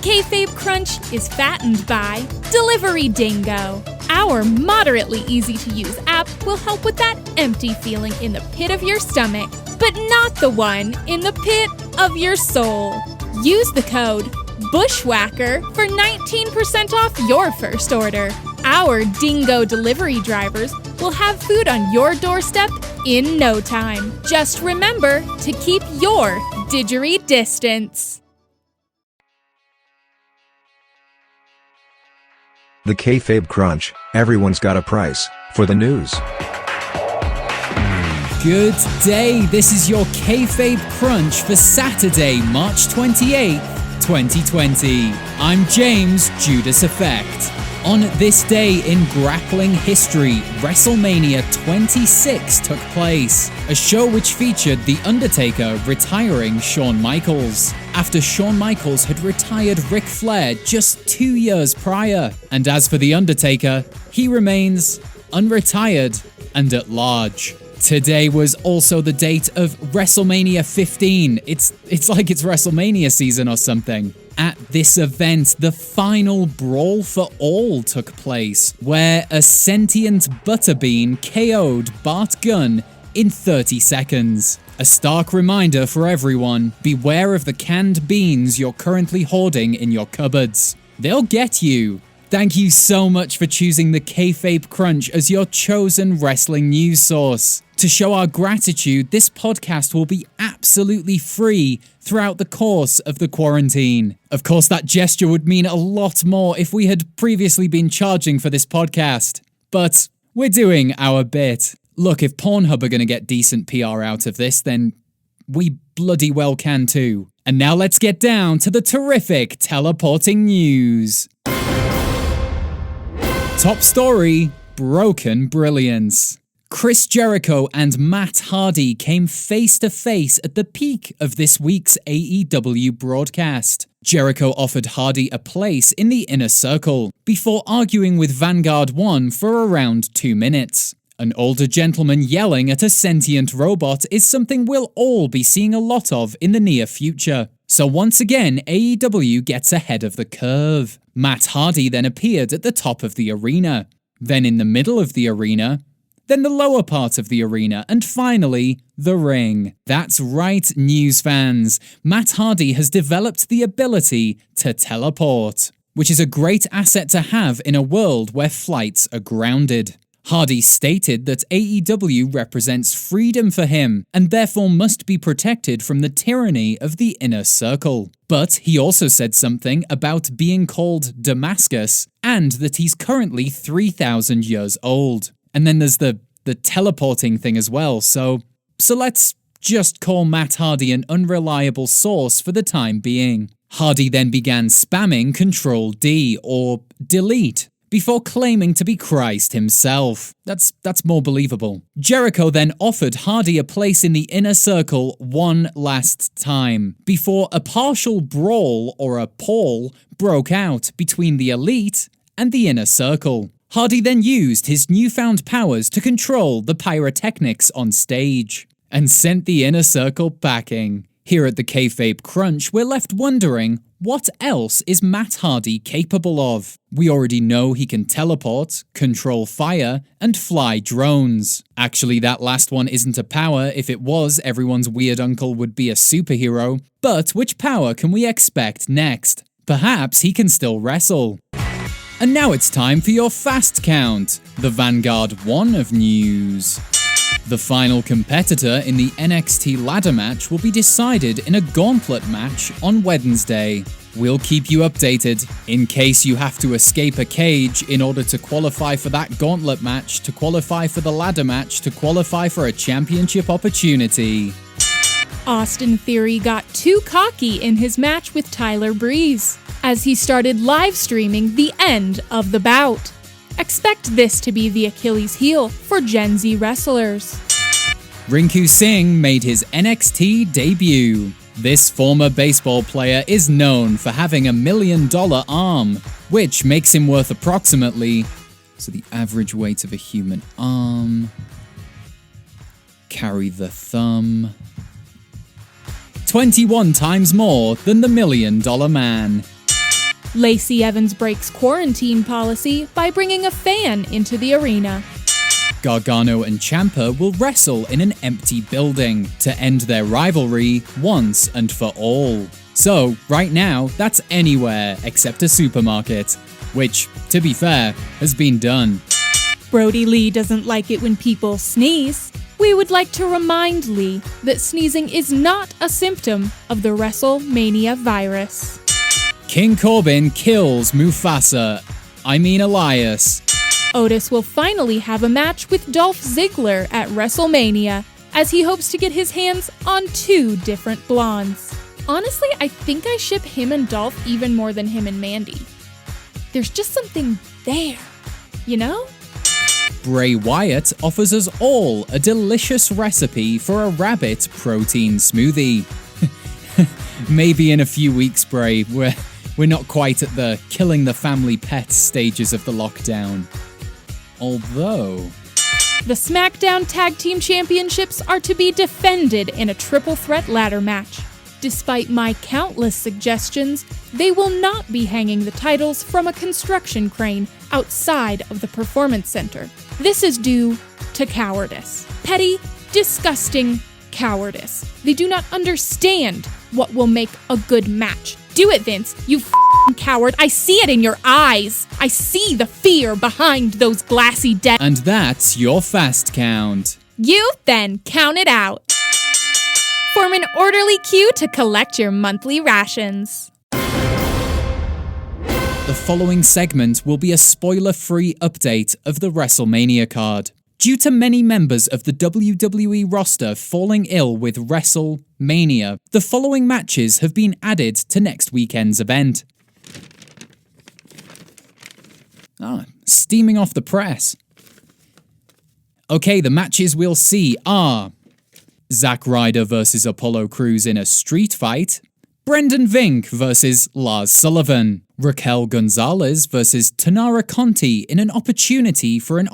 Kayfabe Crunch is fattened by Delivery Dingo. Our moderately easy-to-use app will help with that empty feeling in the pit of your stomach, but not the one in the pit of your soul. Use the code Bushwhacker for 19% off your first order. Our Dingo delivery drivers will have food on your doorstep in no time. Just remember to keep your didgeridoo distance. The Kayfabe Crunch, everyone's got a price, for the news. Good day, this is your Kayfabe Crunch for Saturday, March 28th, 2020. I'm James, Judas Effect. On this day in grappling history, WrestleMania 26 took place, a show which featured The Undertaker retiring Shawn Michaels, after Shawn Michaels had retired Ric Flair just 2 years prior. And as for The Undertaker, he remains unretired and at large. Today was also the date of WrestleMania 15. It's like it's WrestleMania season or something. At this event, the final brawl for all took place, where a sentient butterbean KO'd Bart Gunn in 30 seconds. A stark reminder for everyone, beware of the canned beans you're currently hoarding in your cupboards. They'll get you. Thank you so much for choosing the Kayfabe Crunch as your chosen wrestling news source. To show our gratitude, this podcast will be absolutely free throughout the course of the quarantine. Of course, that gesture would mean a lot more if we had previously been charging for this podcast. But we're doing our bit. Look, if Pornhub are going to get decent PR out of this, then we bloody well can too. And now let's get down to the terrific teleporting news. Top story, broken brilliance. Chris Jericho and Matt Hardy came face to face at the peak of this week's AEW broadcast. Jericho offered Hardy a place in the inner circle, before arguing with Vanguard 1 for around 2 minutes. An older gentleman yelling at a sentient robot is something we'll all be seeing a lot of in the near future. So once again, AEW gets ahead of the curve. Matt Hardy then appeared at the top of the arena, then in the middle of the arena, then the lower part of the arena, and finally, the ring. That's right, news fans. Matt Hardy has developed the ability to teleport, which is a great asset to have in a world where flights are grounded. Hardy stated that AEW represents freedom for him, and therefore must be protected from the tyranny of the inner circle. But he also said something about being called Damascus, and that he's currently 3,000 years old. And then there's the teleporting thing as well, so let's just call Matt Hardy an unreliable source for the time being. Hardy then began spamming Control-D, or delete, before claiming to be Christ himself. That's more believable. Jericho then offered Hardy a place in the inner circle one last time, before a partial brawl, or a pawl, broke out between the Elite and the inner circle. Hardy then used his newfound powers to control the pyrotechnics on stage, and sent the inner circle packing. Here at the Kayfabe Crunch, we're left wondering, what else is Matt Hardy capable of? We already know he can teleport, control fire, and fly drones. Actually, that last one isn't a power. If it was, everyone's weird uncle would be a superhero. But which power can we expect next? Perhaps he can still wrestle. And now it's time for your fast count, the Vanguard 1 of news. The final competitor in the NXT ladder match will be decided in a gauntlet match on Wednesday. We'll keep you updated, in case you have to escape a cage in order to qualify for that gauntlet match, to qualify for the ladder match, to qualify for a championship opportunity. Austin Theory got too cocky in his match with Tyler Breeze, as he started live streaming the end of the bout. Expect this to be the Achilles heel for Gen Z wrestlers. Rinku Singh made his NXT debut. This former baseball player is known for having a $1 million arm, which makes him worth approximately, so the average weight of a human arm, carry the thumb, 21 times more than the $1 Million Man. Lacey Evans breaks quarantine policy by bringing a fan into the arena. Gargano and Ciampa will wrestle in an empty building to end their rivalry once and for all. So, right now, that's anywhere except a supermarket, which, to be fair, has been done. Brody Lee doesn't like it when people sneeze. We would like to remind Lee that sneezing is not a symptom of the WrestleMania virus. King Corbin kills Mufasa. I mean Elias. Otis will finally have a match with Dolph Ziggler at WrestleMania, as he hopes to get his hands on 2 different blondes. Honestly, I think I ship him and Dolph even more than him and Mandy. There's just something there, you know? Bray Wyatt offers us all a delicious recipe for a rabbit protein smoothie. Maybe in a few weeks, Bray, we're not quite at the killing the family pets stages of the lockdown. Although... The SmackDown Tag Team Championships are to be defended in a triple threat ladder match. Despite my countless suggestions, they will not be hanging the titles from a construction crane outside of the Performance Center. This is due to cowardice. Petty, disgusting cowardice. They do not understand what will make a good match. Do it, Vince, you f***ing coward. I see it in your eyes. I see the fear behind those glassy dead. And that's your fast count. You then count it out. Form an orderly queue to collect your monthly rations. The following segment will be a spoiler-free update of the WrestleMania card. Due to many members of the WWE roster falling ill with WrestleMania, the following matches have been added to next weekend's event. Steaming off the press. Okay, the matches we'll see are Zack Ryder versus Apollo Crews in a street fight, Brendan Vink versus Lars Sullivan, Raquel Gonzalez versus Tanara Conti in an opportunity for the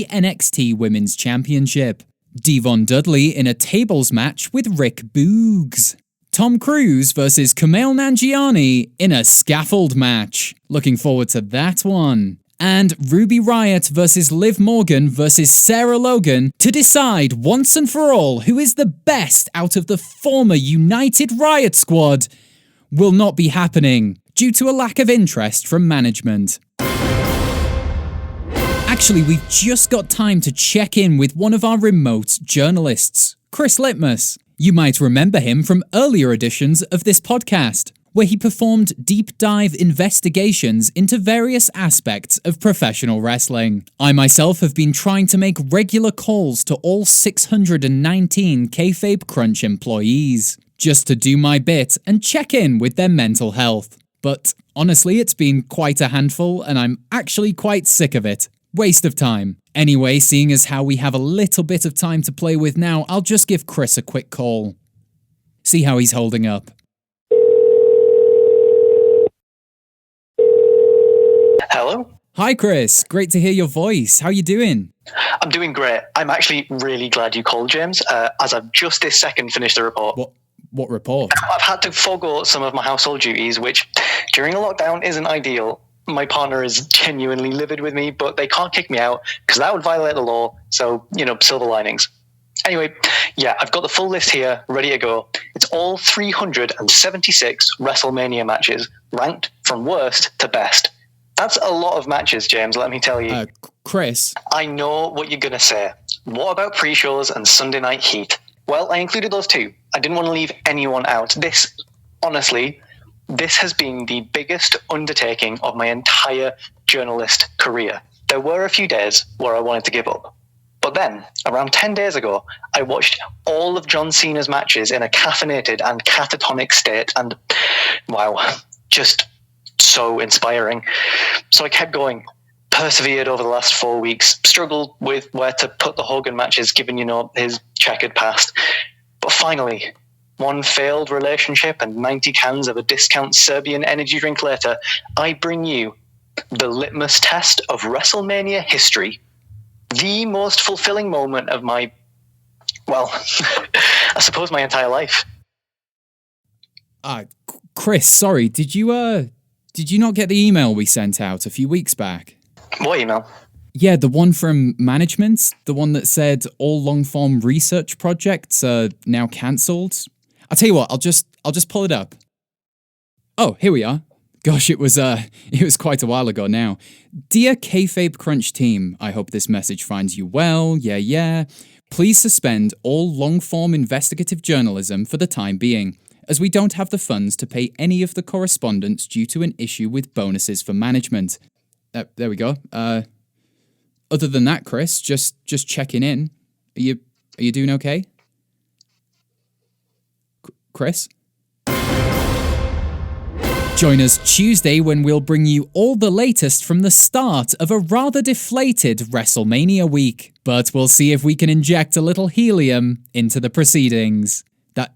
NXT Women's Championship, Devon Dudley in a tables match with Rick Boogs, Tom Cruise versus Kumail Nanjiani in a scaffold match. Looking forward to that one. And Ruby Riott versus Liv Morgan versus Sarah Logan to decide once and for all who is the best out of the former United Riot Squad will not be happening due to a lack of interest from management. Actually, we've just got time to check in with one of our remote journalists, Chris Litmus. You might remember him from earlier editions of this podcast, where he performed deep dive investigations into various aspects of professional wrestling. I myself have been trying to make regular calls to all 619 Kayfabe Crunch employees, just to do my bit and check in with their mental health. But honestly, it's been quite a handful, and I'm actually quite sick of it. Waste of time. Anyway, seeing as how we have a little bit of time to play with now, I'll just give Chris a quick call. See how he's holding up. Hello? Hi Chris, great to hear your voice. How you doing? I'm doing great. I'm actually really glad you called, James, as I've just this second finished the report. What report? I've had to forego some of my household duties, which during a lockdown isn't ideal. My partner is genuinely livid with me, but they can't kick me out because that would violate the law. So, silver linings. Anyway, yeah, I've got the full list here, ready to go. It's all 376 WrestleMania matches, ranked from worst to best. That's a lot of matches, James, let me tell you. Chris? I know what you're going to say. What about pre-shows and Sunday Night Heat? Well, I included those too. I didn't want to leave anyone out. This has been the biggest undertaking of my entire journalist career. There were a few days where I wanted to give up. But then, around 10 days ago, I watched all of John Cena's matches in a caffeinated and catatonic state, and wow, just so inspiring. So I kept going, persevered over the last 4 weeks, struggled with where to put the Hogan matches given, his checkered past. But finally, one failed relationship and 90 cans of a discount Serbian energy drink later, I bring you the litmus test of WrestleMania history. The most fulfilling moment of my, I suppose my entire life. Chris, sorry, did you not get the email we sent out a few weeks back? What email? Yeah, the one from management, the one that said all long-form research projects are now cancelled. I'll tell you what, I'll just pull it up. Oh, here we are. Gosh, it was quite a while ago now. Dear Kayfabe Crunch team, I hope this message finds you well. Yeah. Please suspend all long-form investigative journalism for the time being, as we don't have the funds to pay any of the correspondence due to an issue with bonuses for management. There we go. Other than that, Chris, just checking in. Are you doing okay? Chris? Join us Tuesday when we'll bring you all the latest from the start of a rather deflated WrestleMania week. But we'll see if we can inject a little helium into the proceedings. That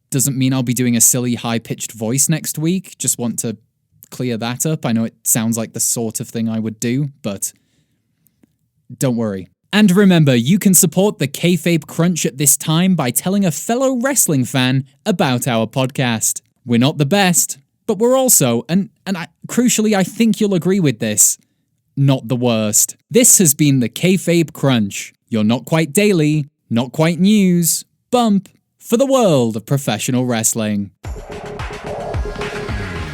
doesn't mean I'll be doing a silly high-pitched voice next week. Just want to clear that up. I know it sounds like the sort of thing I would do, but don't worry. And remember, you can support the Kayfabe Crunch at this time by telling a fellow wrestling fan about our podcast. We're not the best, but we're also, crucially, I think you'll agree with this, not the worst. This has been the Kayfabe Crunch, your not quite daily, not quite news, bump for the world of professional wrestling.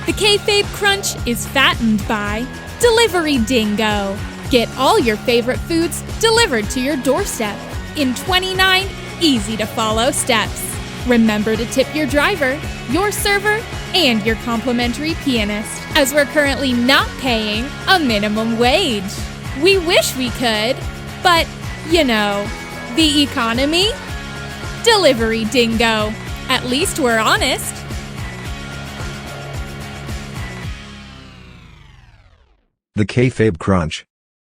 The Kayfabe Crunch is fattened by Delivery Dingo. Get all your favorite foods delivered to your doorstep in 29 easy-to-follow steps. Remember to tip your driver, your server, and your complimentary pianist, as we're currently not paying a minimum wage. We wish we could, but, the economy? Delivery Dingo. At least we're honest. The Kayfabe Crunch.